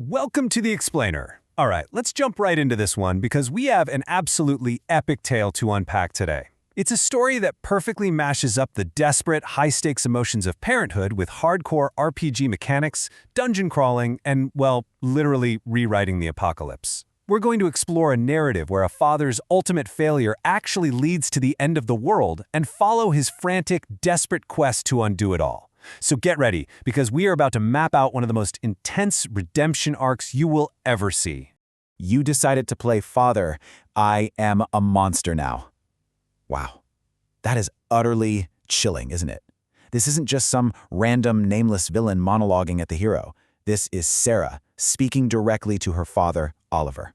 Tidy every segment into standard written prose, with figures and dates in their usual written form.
Welcome to the Explainer. All right, let's jump right into this one because we have an absolutely epic tale to unpack today. It's a story that perfectly mashes up the desperate, high-stakes emotions of parenthood with hardcore RPG mechanics, dungeon crawling, and, well, literally rewriting the apocalypse. We're going to explore a narrative where a father's ultimate failure actually leads to the end of the world and follow his frantic, desperate quest to undo it all. So get ready, because we are about to map out one of the most intense redemption arcs you will ever see. You decided to play father. I am a monster now. Wow. That is utterly chilling, isn't it? This isn't just some random, nameless villain monologuing at the hero. This is Sarah speaking directly to her father, Oliver.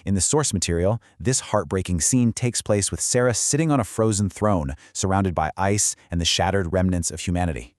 In the source material, this heartbreaking scene takes place with Sarah sitting on a frozen throne, surrounded by ice and the shattered remnants of humanity.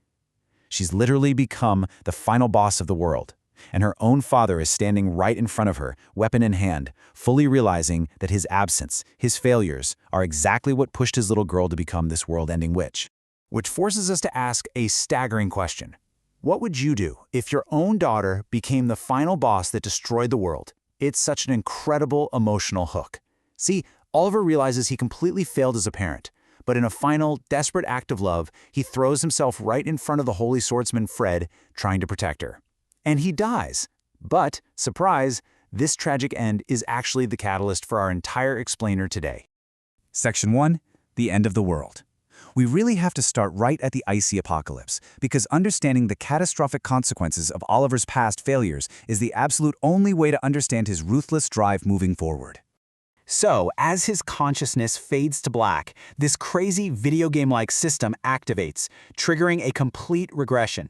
She's literally become the final boss of the world, and her own father is standing right in front of her, weapon in hand, fully realizing that his absence, his failures, are exactly what pushed his little girl to become this world-ending witch. Which forces us to ask a staggering question. What would you do if your own daughter became the final boss that destroyed the world? It's such an incredible emotional hook. See, Oliver realizes he completely failed as a parent. But in a final, desperate act of love, he throws himself right in front of the holy swordsman Fred, trying to protect her. And he dies. But, surprise, this tragic end is actually the catalyst for our entire explainer today. Section 1. The End of the World. We really have to start right at the icy apocalypse, because understanding the catastrophic consequences of Oliver's past failures is the absolute only way to understand his ruthless drive moving forward. So, as his consciousness fades to black, this crazy video game-like system activates, triggering a complete regression.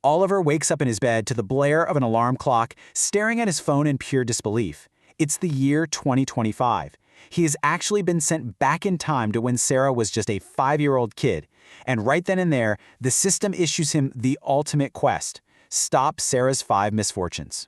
Oliver wakes up in his bed to the blare of an alarm clock, staring at his phone in pure disbelief. It's the year 2025. He has actually been sent back in time to when Sarah was just a 5-year-old kid. And right then and there, the system issues him the ultimate quest: stop Sarah's 5 misfortunes.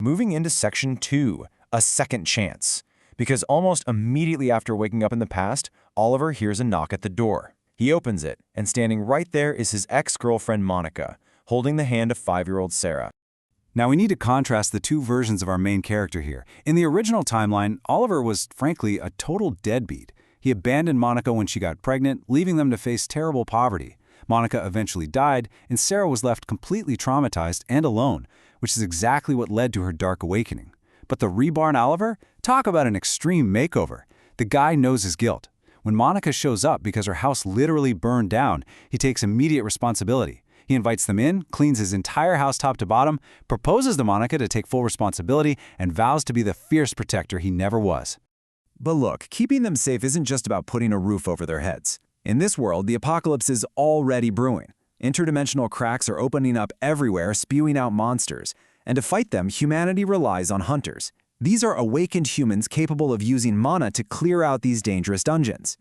Moving into Section 2, a second chance. Because almost immediately after waking up in the past, Oliver hears a knock at the door. He opens it, and standing right there is his ex-girlfriend Monica, holding the hand of 5-year-old Sarah. Now we need to contrast the two versions of our main character here. In the original timeline, Oliver was, frankly, a total deadbeat. He abandoned Monica when she got pregnant, leaving them to face terrible poverty. Monica eventually died, and Sarah was left completely traumatized and alone, which is exactly what led to her dark awakening. But the reborn Oliver? Talk about an extreme makeover. The guy knows his guilt. When Monica shows up because her house literally burned down, he takes immediate responsibility. He invites them in, cleans his entire house top to bottom, proposes to Monica to take full responsibility, and vows to be the fierce protector he never was. But look, keeping them safe isn't just about putting a roof over their heads. In this world, the apocalypse is already brewing. Interdimensional cracks are opening up everywhere, spewing out monsters. And to fight them, humanity relies on hunters. These are awakened humans capable of using mana to clear out these dangerous dungeons.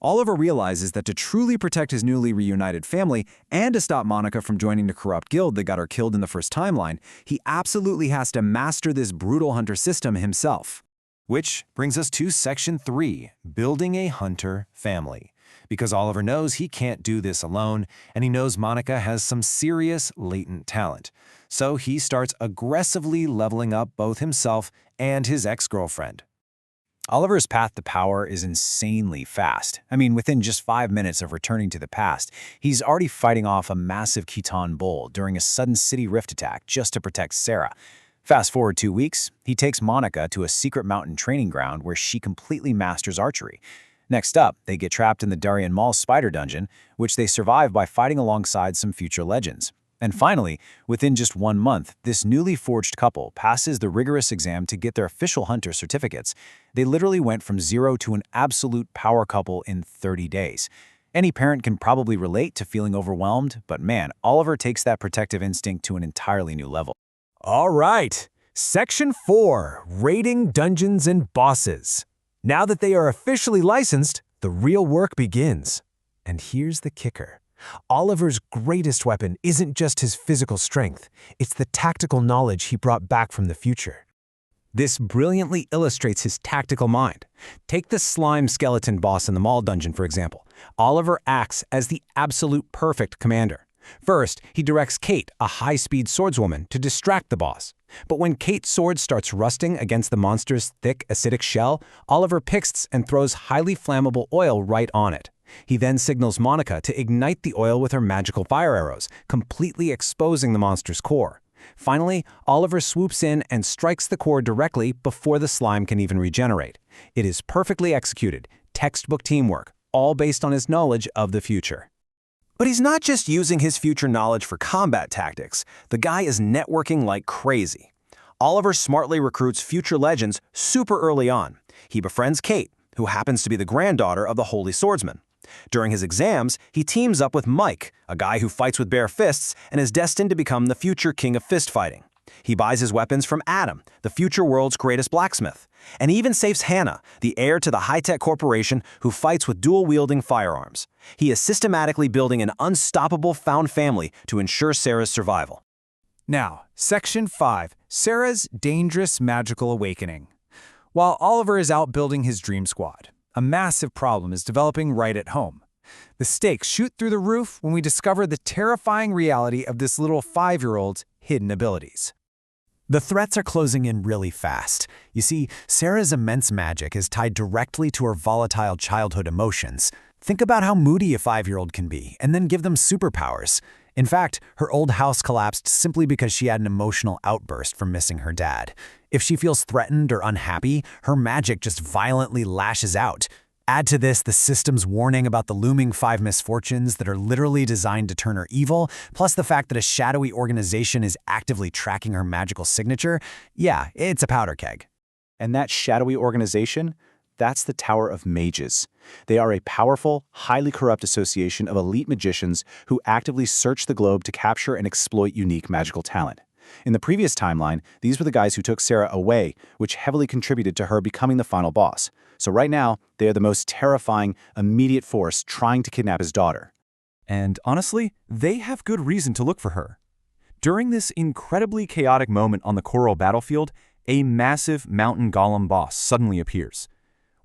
Oliver realizes that to truly protect his newly reunited family and to stop Monica from joining the corrupt guild that got her killed in the first timeline, he absolutely has to master this brutal hunter system himself. Which brings us to Section 3, building a hunter family. Because Oliver knows he can't do this alone, and he knows Monica has some serious latent talent. So he starts aggressively leveling up both himself and his ex-girlfriend. Oliver's path to power is insanely fast. I mean, within just 5 minutes of returning to the past, he's already fighting off a massive Khitan bull during a sudden city rift attack just to protect Sarah. Fast forward 2 weeks, he takes Monica to a secret mountain training ground where she completely masters archery. Next up, they get trapped in the Darien Mall spider dungeon, which they survive by fighting alongside some future legends. And finally, within just 1 month, this newly forged couple passes the rigorous exam to get their official hunter certificates. They literally went from 0 to an absolute power couple in 30 days. Any parent can probably relate to feeling overwhelmed, but man, Oliver takes that protective instinct to an entirely new level. All right, Section 4, Raiding Dungeons and Bosses. Now that they are officially licensed, the real work begins. And here's the kicker. Oliver's greatest weapon isn't just his physical strength, it's the tactical knowledge he brought back from the future. This brilliantly illustrates his tactical mind. Take the slime skeleton boss in the mall dungeon, for example. Oliver acts as the absolute perfect commander. First, he directs Kate, a high-speed swordswoman, to distract the boss. But when Kate's sword starts rusting against the monster's thick, acidic shell, Oliver picks and throws highly flammable oil right on it. He then signals Monica to ignite the oil with her magical fire arrows, completely exposing the monster's core. Finally, Oliver swoops in and strikes the core directly before the slime can even regenerate. It is perfectly executed, textbook teamwork, all based on his knowledge of the future. But he's not just using his future knowledge for combat tactics. The guy is networking like crazy. Oliver smartly recruits future legends super early on. He befriends Kate, who happens to be the granddaughter of the Holy Swordsman. During his exams, he teams up with Mike, a guy who fights with bare fists and is destined to become the future king of fist fighting. He buys his weapons from Adam, the future world's greatest blacksmith. And he even saves Hannah, the heir to the high-tech corporation who fights with dual-wielding firearms. He is systematically building an unstoppable found family to ensure Sarah's survival. Now, Section 5, Sarah's Dangerous Magical Awakening. While Oliver is out building his dream squad, a massive problem is developing right at home. The stakes shoot through the roof when we discover the terrifying reality of this little 5-year-old's hidden abilities. The threats are closing in really fast. You see, Sarah's immense magic is tied directly to her volatile childhood emotions. Think about how moody a 5-year-old can be, and then give them superpowers. In fact, her old house collapsed simply because she had an emotional outburst from missing her dad. If she feels threatened or unhappy, her magic just violently lashes out. Add to this the system's warning about the looming 5 misfortunes that are literally designed to turn her evil, plus the fact that a shadowy organization is actively tracking her magical signature. Yeah, it's a powder keg. And that shadowy organization? That's the Tower of Mages. They are a powerful, highly corrupt association of elite magicians who actively search the globe to capture and exploit unique magical talent. In the previous timeline, these were the guys who took Sarah away, which heavily contributed to her becoming the final boss. So right now, they are the most terrifying, immediate force trying to kidnap his daughter. And honestly, they have good reason to look for her. During this incredibly chaotic moment on the Coral battlefield, a massive mountain golem boss suddenly appears.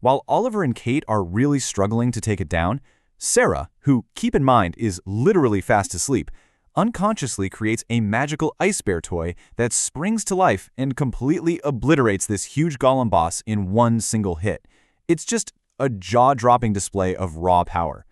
While Oliver and Kate are really struggling to take it down, Sarah, who, keep in mind, is literally fast asleep, unconsciously creates a magical ice bear toy that springs to life and completely obliterates this huge golem boss in one single hit. It's just a jaw-dropping display of raw power.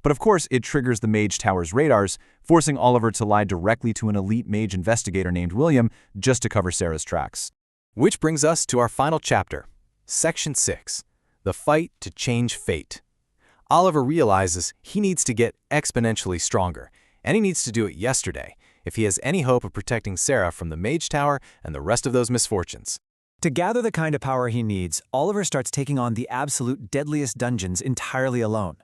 But of course, it triggers the Mage Tower's radars, forcing Oliver to lie directly to an elite mage investigator named William just to cover Sarah's tracks. Which brings us to our final chapter, Section 6, The Fight to Change Fate. Oliver realizes he needs to get exponentially stronger, and he needs to do it yesterday if he has any hope of protecting Sarah from the Mage Tower and the rest of those misfortunes. To gather the kind of power he needs, Oliver starts taking on the absolute deadliest dungeons entirely alone.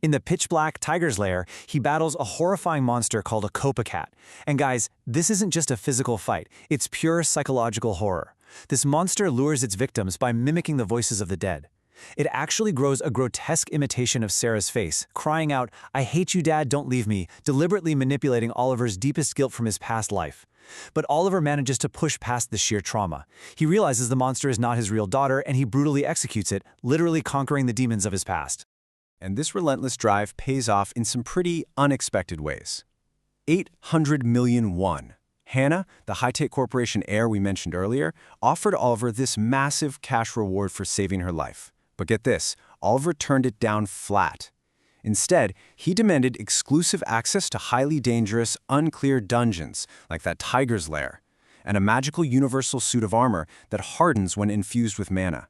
In the pitch-black Tiger's Lair, he battles a horrifying monster called a Copacat. And guys, this isn't just a physical fight, it's pure psychological horror. This monster lures its victims by mimicking the voices of the dead. It actually grows a grotesque imitation of Sarah's face, crying out, "I hate you, Dad, don't leave me," deliberately manipulating Oliver's deepest guilt from his past life. But Oliver manages to push past the sheer trauma. He realizes the monster is not his real daughter, and he brutally executes it, literally conquering the demons of his past. And this relentless drive pays off in some pretty unexpected ways. 800 million won. Hannah, the high-tech corporation heir we mentioned earlier, offered Oliver this massive cash reward for saving her life. But get this, Oliver turned it down flat. Instead, he demanded exclusive access to highly dangerous, unclear dungeons, like that Tiger's Lair, and a magical universal suit of armor that hardens when infused with mana.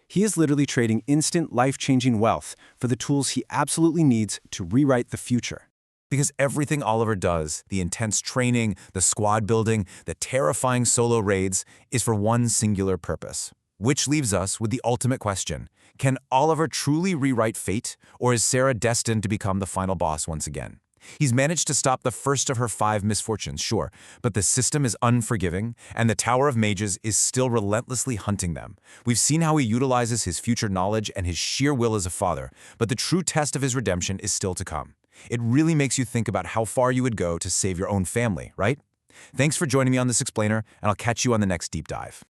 He is literally trading instant, life-changing wealth for the tools he absolutely needs to rewrite the future. Because everything Oliver does, the intense training, the squad building, the terrifying solo raids, is for one singular purpose. Which leaves us with the ultimate question. Can Oliver truly rewrite fate, or is Sarah destined to become the final boss once again? He's managed to stop the first of her 5 misfortunes, sure, but the system is unforgiving, and the Tower of Mages is still relentlessly hunting them. We've seen how he utilizes his future knowledge and his sheer will as a father, but the true test of his redemption is still to come. It really makes you think about how far you would go to save your own family, right? Thanks for joining me on this explainer, and I'll catch you on the next deep dive.